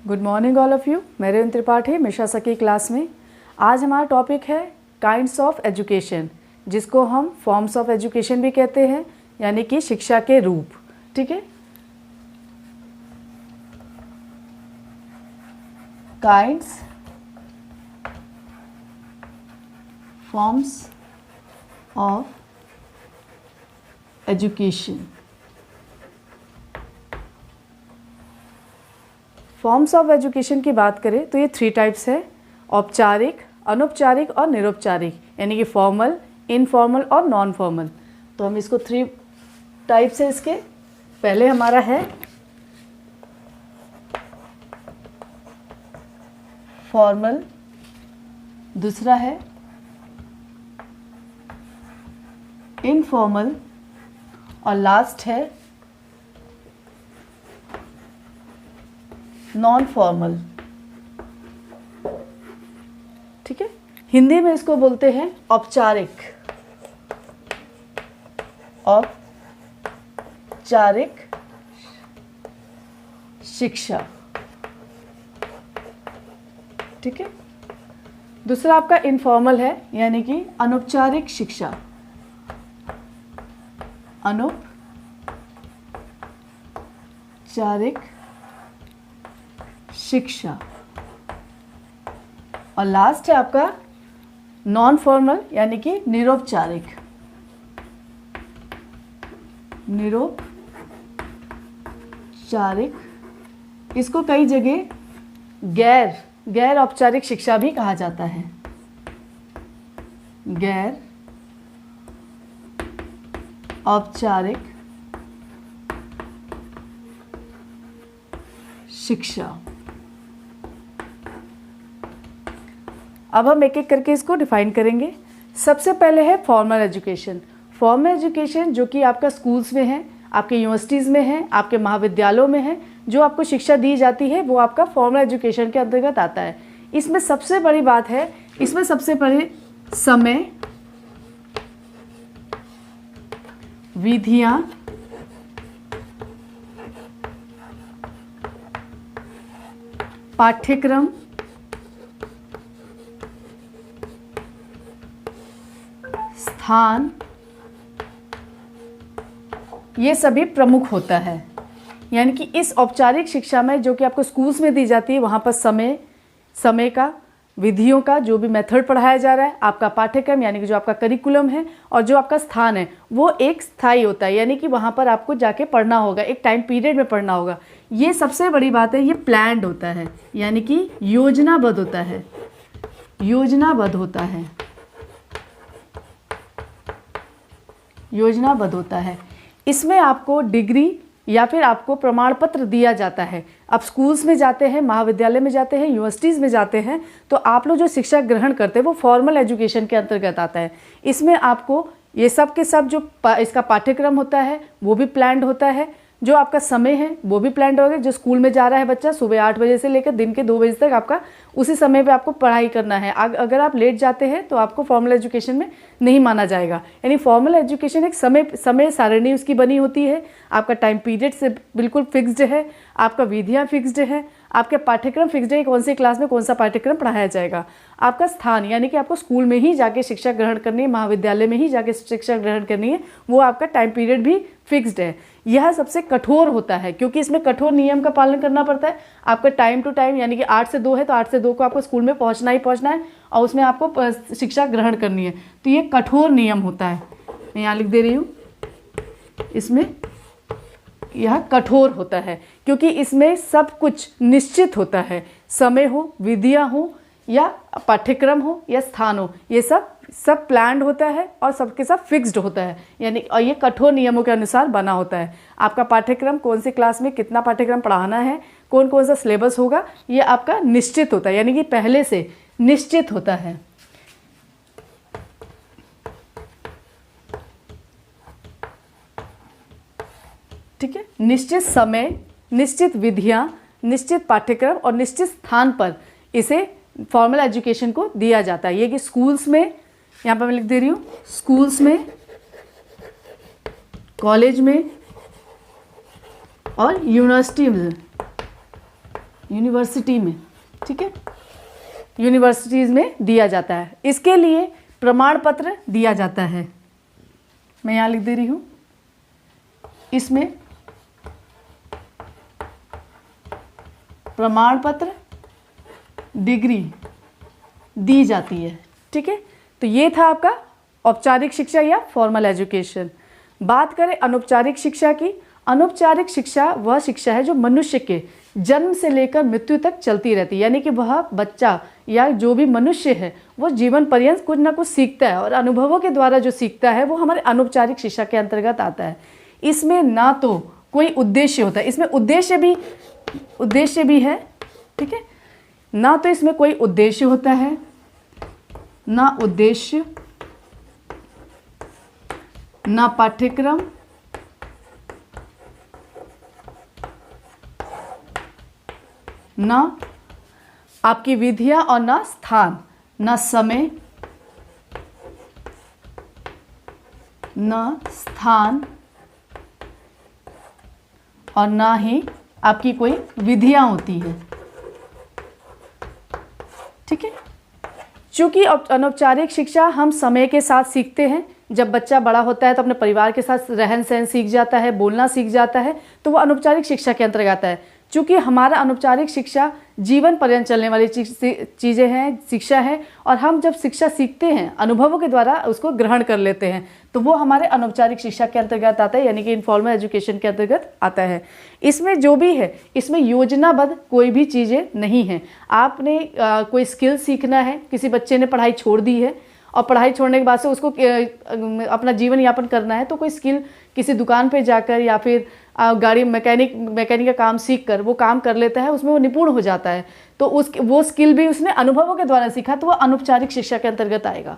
Good morning all of you. मैं रेवंत त्रिपाठी मिश्रा सखी class में। आज हमारा टॉपिक है काइंड्स ऑफ एजुकेशन, जिसको हम फॉर्म्स ऑफ एजुकेशन भी कहते हैं, यानी कि शिक्षा के रूप। ठीक है, kinds, forms of education. Forms of education की बात करें तो ये 3 टाइप्स है: औपचारिक, अनौपचारिक और निरौपचारिक, यानी कि फॉर्मल, इनफॉर्मल और नॉन फॉर्मल। तो हम इसको 3 टाइप्स है इसके। पहले हमारा है फॉर्मल, दूसरा है इनफॉर्मल और लास्ट है नॉन फॉर्मल। ठीक है, हिंदी में इसको बोलते हैं औपचारिक, औपचारिक शिक्षा। ठीक है, दूसरा आपका इनफॉर्मल है, यानी कि अनौपचारिक शिक्षा, अनौपचारिक शिक्षा। और लास्ट है आपका नॉन फॉर्मल, यानी कि निरौपचारिक, निरौपचारिक। इसको कई जगह गैर औपचारिक शिक्षा भी कहा जाता है। गैर औपचारिक शिक्षा। अब हम एक एक करके इसको डिफाइन करेंगे। सबसे पहले है फॉर्मल एजुकेशन। फॉर्मल एजुकेशन जो कि आपका स्कूल्स में है, आपके यूनिवर्सिटीज़ में है, आपके महाविद्यालयों में है, जो आपको शिक्षा दी जाती है, वो आपका फॉर्मल एजुकेशन के अंतर्गत आता है। इसमें सबसे बड़ी बात है, इसमें सबसे पहले समय, विधियां, पाठ्यक्रम, स्थान, ये सभी प्रमुख होता है। यानी कि इस औपचारिक शिक्षा में जो कि आपको स्कूल्स में दी जाती है, वहाँ पर समय का, विधियों का जो भी मेथड पढ़ाया जा रहा है, आपका पाठ्यक्रम यानी कि जो आपका करिकुलम है, और जो आपका स्थान है वो एक स्थायी होता है, यानी कि वहाँ पर आपको जाके पढ़ना होगा, एक टाइम पीरियड में पढ़ना होगा। ये सबसे बड़ी बात है, ये प्लान्ड होता है, यानी कि योजनाबद्ध होता है, योजनाबद्ध होता है, योजनाबद्ध होता है। इसमें आपको डिग्री या फिर आपको प्रमाण पत्र दिया जाता है। आप स्कूल्स में जाते हैं, महाविद्यालय में जाते हैं, यूनिवर्सिटीज़ में जाते हैं, तो आप लोग जो शिक्षा ग्रहण करते हैं वो फॉर्मल एजुकेशन के अंतर्गत आता है। इसमें आपको ये सब के सब जो इसका पाठ्यक्रम होता है वो भी प्लान्ड होता है, जो आपका समय है वो भी प्लान्ड होगा। जो स्कूल में जा रहा है बच्चा, सुबह 8 बजे से लेकर दिन के 2 बजे तक आपका उसी समय पे आपको पढ़ाई करना है। अगर आप लेट जाते हैं तो आपको फॉर्मल एजुकेशन में नहीं माना जाएगा। यानी फॉर्मल एजुकेशन एक समय सारणी उसकी बनी होती है, आपका टाइम पीरियड से बिल्कुल फिक्स्ड है, आपका विधियाँ फिक्स्ड है, आपके पाठ्यक्रम फिक्स्ड है, कौन सी क्लास में कौन सा पाठ्यक्रम पढ़ाया जाएगा। आपका स्थान, यानी कि आपको स्कूल में ही जाके शिक्षा ग्रहण करनी है, महाविद्यालय में ही जाके शिक्षा ग्रहण करनी है, वो आपका टाइम पीरियड भी फिक्स्ड है। यह सबसे कठोर होता है, क्योंकि इसमें कठोर नियम का पालन करना पड़ता है। आपका टाइम टू टाइम, यानी कि 8 से 2 है तो 8 से 2 को आपको स्कूल में पहुंचना ही पहुंचना है, और उसमें आपको शिक्षा ग्रहण करनी है। तो ये कठोर नियम होता है, मैं यहाँ लिख दे रही हूँ, इसमें यह कठोर होता है, क्योंकि इसमें सब कुछ निश्चित होता है। समय हो, विधियाँ हो, या पाठ्यक्रम हो, या स्थान हो, ये सब प्लान्ड होता है और सबके सब फिक्स्ड होता है। यानी और ये कठोर नियमों के अनुसार बना होता है। आपका पाठ्यक्रम कौन सी क्लास में कितना पाठ्यक्रम पढ़ाना है, कौन कौन सा सिलेबस होगा, ये आपका निश्चित होता है, यानी कि पहले से निश्चित होता है। ठीक है, निश्चित समय, निश्चित विधियाँ, निश्चित पाठ्यक्रम और निश्चित स्थान पर इसे फॉर्मल एजुकेशन को दिया जाता है। ये कि स्कूल्स में, यहाँ पर मैं लिख दे रही हूँ, स्कूल्स में, कॉलेज में और यूनिवर्सिटी में, यूनिवर्सिटी में, ठीक है, यूनिवर्सिटीज़ में दिया जाता है। इसके लिए प्रमाण पत्र दिया जाता है। मैं यहाँ लिख दे रही हूँ, इसमें प्रमाण पत्र, डिग्री दी जाती है, ठीक है। तो ये था आपका औपचारिक शिक्षा या फॉर्मल एजुकेशन। बात करें अनौपचारिक शिक्षा की। अनौपचारिक शिक्षा वह शिक्षा है जो मनुष्य के जन्म से लेकर मृत्यु तक चलती रहती है, यानी कि वह बच्चा या जो भी मनुष्य है वो जीवन पर्यंत कुछ ना कुछ सीखता है और अनुभवों के द्वारा जो सीखता है वो हमारे अनौपचारिक शिक्षा के अंतर्गत आता है। इसमें ना तो कोई उद्देश्य होता है, इसमें उद्देश्य भी है, ठीक है, ना तो इसमें कोई उद्देश्य होता है, ना उद्देश्य, ना पाठ्यक्रम, ना आपकी विधियां और ना स्थान, ना समय, ना स्थान और ना ही आपकी कोई विधियां होती हैं, ठीक है। चूंकि अनौपचारिक शिक्षा हम समय के साथ सीखते हैं, जब बच्चा बड़ा होता है तो अपने परिवार के साथ रहन सहन सीख जाता है, बोलना सीख जाता है, तो वो अनौपचारिक शिक्षा के अंतर्गत आता है। चूँकि हमारा अनौपचारिक शिक्षा जीवन पर्यंत चलने वाली चीज़ें हैं, शिक्षा है, और हम जब शिक्षा सीखते हैं अनुभवों के द्वारा उसको ग्रहण कर लेते हैं, तो वो हमारे अनौपचारिक शिक्षा के अंतर्गत आता है, यानी कि इनफॉर्मल एजुकेशन के अंतर्गत आता है। इसमें जो भी है, इसमें योजनाबद्ध कोई भी चीज़ें नहीं हैं। आपने कोई स्किल सीखना है, किसी बच्चे ने पढ़ाई छोड़ दी है और पढ़ाई छोड़ने के बाद से उसको अपना जीवन यापन करना है, तो कोई स्किल किसी दुकान पे जाकर या फिर गाड़ी मैकेनिक का काम सीख कर वो काम कर लेता है, उसमें वो निपुण हो जाता है, तो वो स्किल भी उसने अनुभवों के द्वारा सीखा, तो वो अनौपचारिक शिक्षा के अंतर्गत आएगा,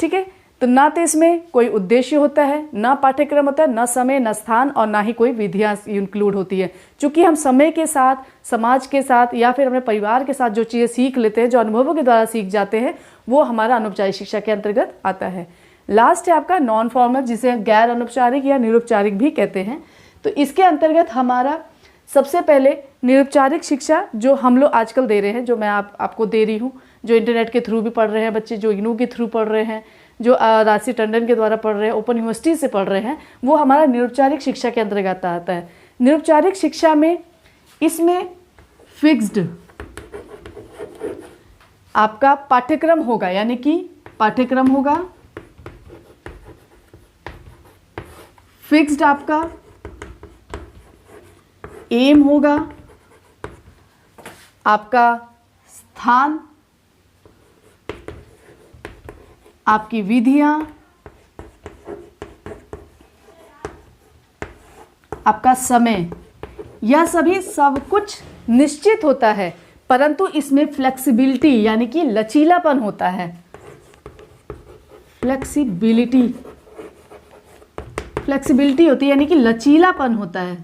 ठीक है। तो ना तो इसमें कोई उद्देश्य होता है, ना पाठ्यक्रम होता है, ना समय, ना स्थान और ना ही कोई विधियाँ इंक्लूड होती है। चूँकि हम समय के साथ, समाज के साथ या फिर अपने परिवार के साथ जो चीज़ें सीख लेते हैं, जो अनुभवों के द्वारा सीख जाते हैं, वो हमारा अनौपचारिक शिक्षा के अंतर्गत आता है। लास्ट है आपका नॉन फॉर्मल, जिसे गैर अनौपचारिक या निरौपचारिक भी कहते हैं। तो इसके अंतर्गत हमारा सबसे पहले निरौपचारिक शिक्षा जो हम लोग आजकल दे रहे हैं, जो मैं आपको दे रही हूँ, जो इंटरनेट के थ्रू भी पढ़ रहे हैं बच्चे, जो इग्नू के थ्रू पढ़ रहे हैं, जो राजसी टंडन के द्वारा पढ़ रहे हैं, ओपन यूनिवर्सिटी से पढ़ रहे हैं, वो हमारा निरौपचारिक शिक्षा के अंतर्गत आता है। निरौपचारिक शिक्षा में इसमें फिक्स्ड आपका पाठ्यक्रम होगा, यानी कि पाठ्यक्रम होगा, फिक्स्ड आपका एम होगा, आपका स्थान, आपकी विधियां, आपका समय, यह सभी सब कुछ निश्चित होता है, परंतु इसमें फ्लेक्सिबिलिटी यानी कि लचीलापन होता है। फ्लेक्सिबिलिटी होती है, यानी कि लचीलापन होता है,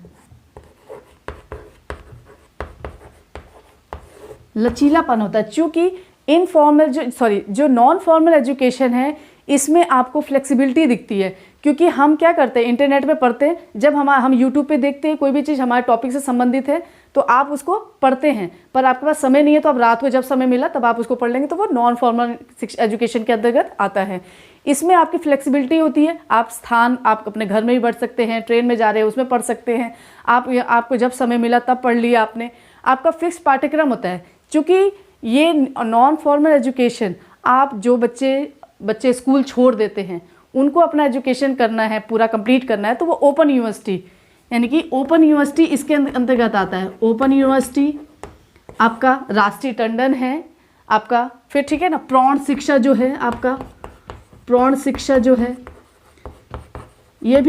लचीलापन होता है। चूँकि जो नॉन फॉर्मल एजुकेशन है, इसमें आपको फ्लेक्सिबिलिटी दिखती है, क्योंकि हम क्या करते हैं, इंटरनेट पे पढ़ते हैं, जब हम यूट्यूब पे देखते हैं कोई भी चीज़ हमारे टॉपिक से संबंधित है तो आप उसको पढ़ते हैं, पर आपके पास समय नहीं है, तो आप रात को जब समय मिला तब आप उसको पढ़ लेंगे, तो वो नॉन फॉर्मल एजुकेशन के अंतर्गत आता है। इसमें आपकी फ्लेक्सिबिलिटी होती है, आप स्थान आप अपने घर में भी पढ़ सकते हैं, ट्रेन में जा रहे हैं उसमें पढ़ सकते हैं, आपको जब समय मिला तब पढ़ लिया आपने। आपका फिक्स पाठ्यक्रम होता है, चूँकि ये नॉन फॉर्मल एजुकेशन, आप जो बच्चे स्कूल छोड़ देते हैं उनको अपना एजुकेशन करना है, पूरा कंप्लीट करना है, तो वो ओपन यूनिवर्सिटी, यानी कि ओपन यूनिवर्सिटी इसके अंतर्गत आता है। ओपन यूनिवर्सिटी आपका राजसी टंडन है आपका, फिर ठीक है ना, प्रौढ़ शिक्षा जो है आपका, प्रौढ़ शिक्षा जो है ये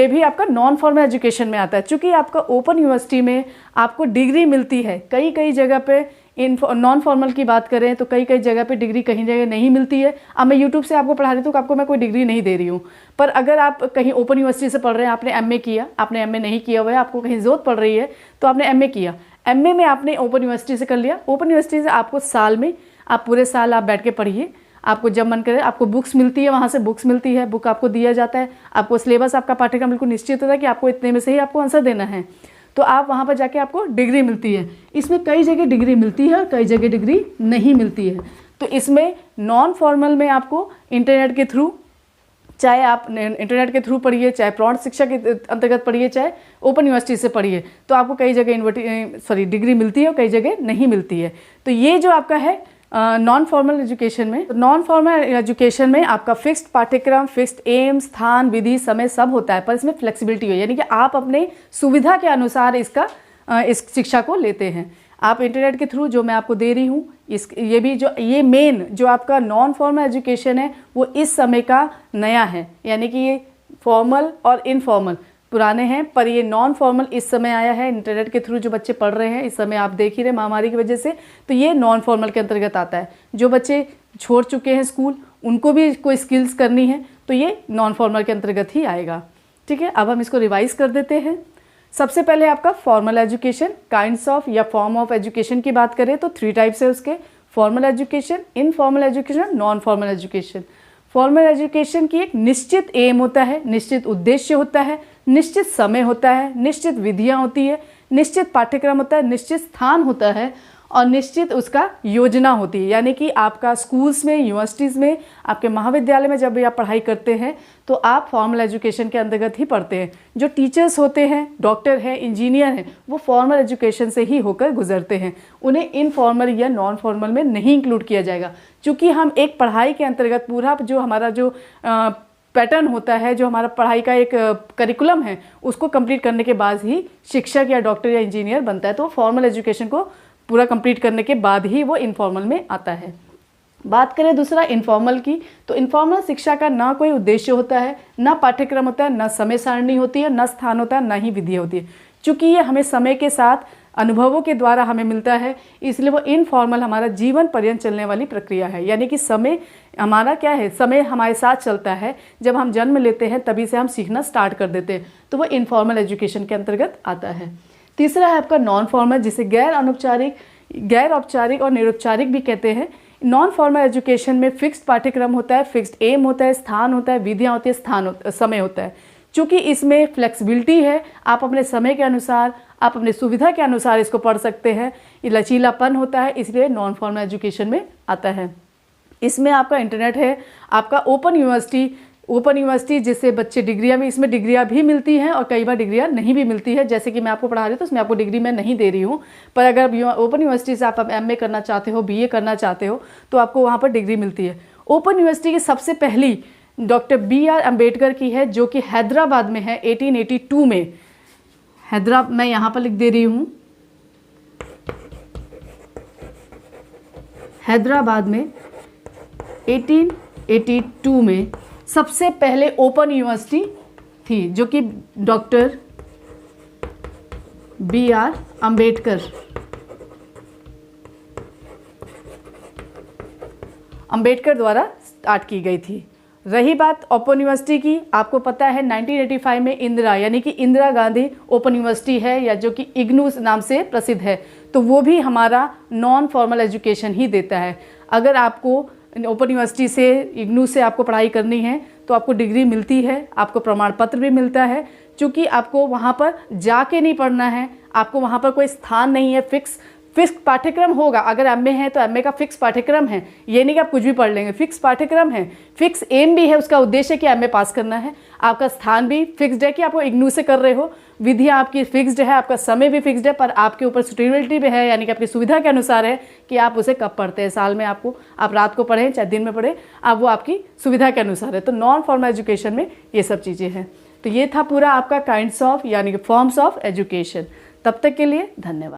भी आपका नॉन फॉर्मल एजुकेशन में आता है। चूँकि आपका ओपन यूनिवर्सिटी में आपको डिग्री मिलती है, कई जगह पे नॉन फॉर्मल की बात करें तो कई जगह पे डिग्री कहीं जगह नहीं मिलती है। अब मैं यूट्यूब से आपको पढ़ा रही हूँ तो आपको मैं कोई डिग्री नहीं दे रही हूँ, पर अगर आप कहीं ओपन यूनिवर्सिटी से पढ़ रहे हैं, आपने एमए किया, आपने एमए नहीं किया हुआ है, आपको कहीं ज़रूरत पड़ रही है तो आपने एमए किया, एमए में आपने ओपन यूनिवर्सिटी से कर लिया। ओपन यूनिवर्सिटी से आपको साल में आप पूरे साल आप बैठ के पढ़िए, आपको जब मन करे आपको बुक्स मिलती है, वहाँ से बुक्स मिलती है, बुक आपको दिया जाता है, आपको सिलेबस आपका पाठ्यक्रम बिल्कुल निश्चित होता है कि आपको इतने में से ही आपको आंसर देना है। तो आप वहाँ पर जाके आपको डिग्री मिलती है। इसमें कई जगह डिग्री मिलती है और कई जगह डिग्री नहीं मिलती है। तो इसमें नॉन फॉर्मल में आपको इंटरनेट के थ्रू, चाहे आप इंटरनेट के थ्रू पढ़िए, चाहे प्रौढ़ शिक्षा के अंतर्गत पढ़िए, चाहे ओपन यूनिवर्सिटी से पढ़िए, तो आपको कई जगह डिग्री मिलती है और कई जगह नहीं मिलती है। तो ये जो आपका है नॉन फॉर्मल एजुकेशन में, नॉन फॉर्मल एजुकेशन में आपका फिक्स्ड पाठ्यक्रम, फिक्स्ड एम, स्थान, विधि, समय सब होता है, पर इसमें फ्लेक्सिबिलिटी है, यानी कि आप अपने सुविधा के अनुसार इस शिक्षा को लेते हैं। आप इंटरनेट के थ्रू जो मैं आपको दे रही हूँ, ये मेन जो आपका नॉन फॉर्मल एजुकेशन है वो इस समय का नया है, यानी कि ये फॉर्मल और इनफॉर्मल पुराने हैं, पर ये नॉन फॉर्मल इस समय आया है। इंटरनेट के थ्रू जो बच्चे पढ़ रहे हैं इस समय, आप देख ही रहे महामारी की वजह से, तो ये नॉन फॉर्मल के अंतर्गत आता है। जो बच्चे छोड़ चुके हैं स्कूल, उनको भी कोई स्किल्स करनी है, तो ये नॉन फॉर्मल के अंतर्गत ही आएगा। ठीक है, अब हम इसको रिवाइज कर देते हैं। सबसे पहले आपका फॉर्मल एजुकेशन, काइंड्स ऑफ या फॉर्म ऑफ एजुकेशन की बात करें तो 3 टाइप्स है उसके: formal education, informal education, non formal education. Formal education की एक निश्चित एम होता है, निश्चित उद्देश्य होता है, निश्चित समय होता है, निश्चित विधियाँ होती है, निश्चित पाठ्यक्रम होता है, निश्चित स्थान होता है और निश्चित उसका योजना होती है। यानी कि आपका स्कूल्स में, यूनिवर्सिटीज़ में, आपके महाविद्यालय में जब भी आप पढ़ाई करते हैं तो आप फॉर्मल एजुकेशन के अंतर्गत ही पढ़ते हैं। जो टीचर्स होते हैं, डॉक्टर हैं, इंजीनियर हैं, वो फॉर्मल एजुकेशन से ही होकर गुजरते हैं। उन्हें इनफॉर्मल या नॉन फॉर्मल में नहीं इंक्लूड किया जाएगा, क्योंकि हम एक पढ़ाई के अंतर्गत पूरा जो हमारा जो पैटर्न होता है, जो हमारा पढ़ाई का एक करिकुलम है, उसको कंप्लीट करने के बाद ही शिक्षक या डॉक्टर या इंजीनियर बनता है। तो फॉर्मल एजुकेशन को पूरा कंप्लीट करने के बाद ही वो इनफॉर्मल में आता है। बात करें दूसरा इनफॉर्मल की, तो इनफॉर्मल शिक्षा का ना कोई उद्देश्य होता है, ना पाठ्यक्रम होता है, ना समय सारणी होती है, ना स्थान होता है, ना ही विधि होती है। चूँकि ये हमें समय के साथ अनुभवों के द्वारा हमें मिलता है, इसलिए वो इनफॉर्मल हमारा जीवन पर्यंत चलने वाली प्रक्रिया है। यानी कि समय हमारा क्या है, समय हमारे साथ चलता है। जब हम जन्म लेते हैं तभी से हम सीखना स्टार्ट कर देते हैं, तो वो इनफॉर्मल एजुकेशन के अंतर्गत आता है। तीसरा है आपका नॉन फॉर्मल, जिसे गैर औपचारिक और निरौपचारिक भी कहते हैं। नॉन फॉर्मल एजुकेशन में फिक्स्ड पाठ्यक्रम होता है, फिक्स्ड एम होता है, स्थान होता है, विधियाँ होती है, समय होता है। चूँकि इसमें फ्लेक्सिबिलिटी है, आप अपने समय के अनुसार, आप अपने सुविधा के अनुसार इसको पढ़ सकते हैं, ये लचीलापन होता है, इसलिए नॉन फॉर्मल एजुकेशन में आता है। इसमें आपका इंटरनेट है, आपका ओपन यूनिवर्सिटी जिससे बच्चे डिग्रियां भी, इसमें डिग्रियां भी मिलती हैं और कई बार डिग्रियां नहीं भी मिलती है। जैसे कि मैं आपको पढ़ा रही हूँ तो उसमें आपको डिग्री मैं नहीं दे रही हूँ, पर अगर ओपन यूनिवर्सिटी से आप MA करना चाहते हो, BA करना चाहते हो, तो आपको वहाँ पर डिग्री मिलती है। ओपन यूनिवर्सिटी की सबसे पहली डॉक्टर BR अम्बेडकर की है, जो कि हैदराबाद में है 1882 में। मैं यहाँ पर लिख दे रही हूँ, हैदराबाद में 1882 में सबसे पहले ओपन यूनिवर्सिटी थी, जो कि डॉक्टर BR अम्बेडकर द्वारा स्टार्ट की गई थी। रही बात ओपन यूनिवर्सिटी की, आपको पता है 1985 में यानी कि इंदिरा गांधी ओपन यूनिवर्सिटी है, या जो कि इग्नू नाम से प्रसिद्ध है, तो वो भी हमारा नॉन फॉर्मल एजुकेशन ही देता है। अगर आपको ओपन यूनिवर्सिटी से, इग्नू से आपको पढ़ाई करनी है तो आपको डिग्री मिलती है, आपको प्रमाण पत्र भी मिलता है। क्योंकि आपको वहाँ पर जाके नहीं पढ़ना है, आपको वहाँ पर कोई स्थान नहीं है, फिक्स पाठ्यक्रम होगा। अगर MA है तो MA का फिक्स पाठ्यक्रम है, ये नहीं कि आप कुछ भी पढ़ लेंगे, फिक्स पाठ्यक्रम है, फिक्स एम भी है, उसका उद्देश्य कि MA पास करना है। आपका स्थान भी फिक्स्ड है कि आपको इग्नू से कर रहे हो, विधियाँ आपकी फिक्स्ड है, आपका समय भी फिक्स्ड है, पर आपके ऊपर सुटेबिलिटी भी है, यानी कि आपकी सुविधा के अनुसार है कि आप उसे कब पढ़ते हैं। साल में आप रात को पढ़ें चाहे दिन में पढ़ें, आप वो आपकी सुविधा के अनुसार है। तो नॉन फॉर्मल एजुकेशन में ये सब चीज़ें हैं। तो ये था पूरा आपका काइंड्स ऑफ यानी कि फॉर्म्स ऑफ एजुकेशन। तब तक के लिए धन्यवाद।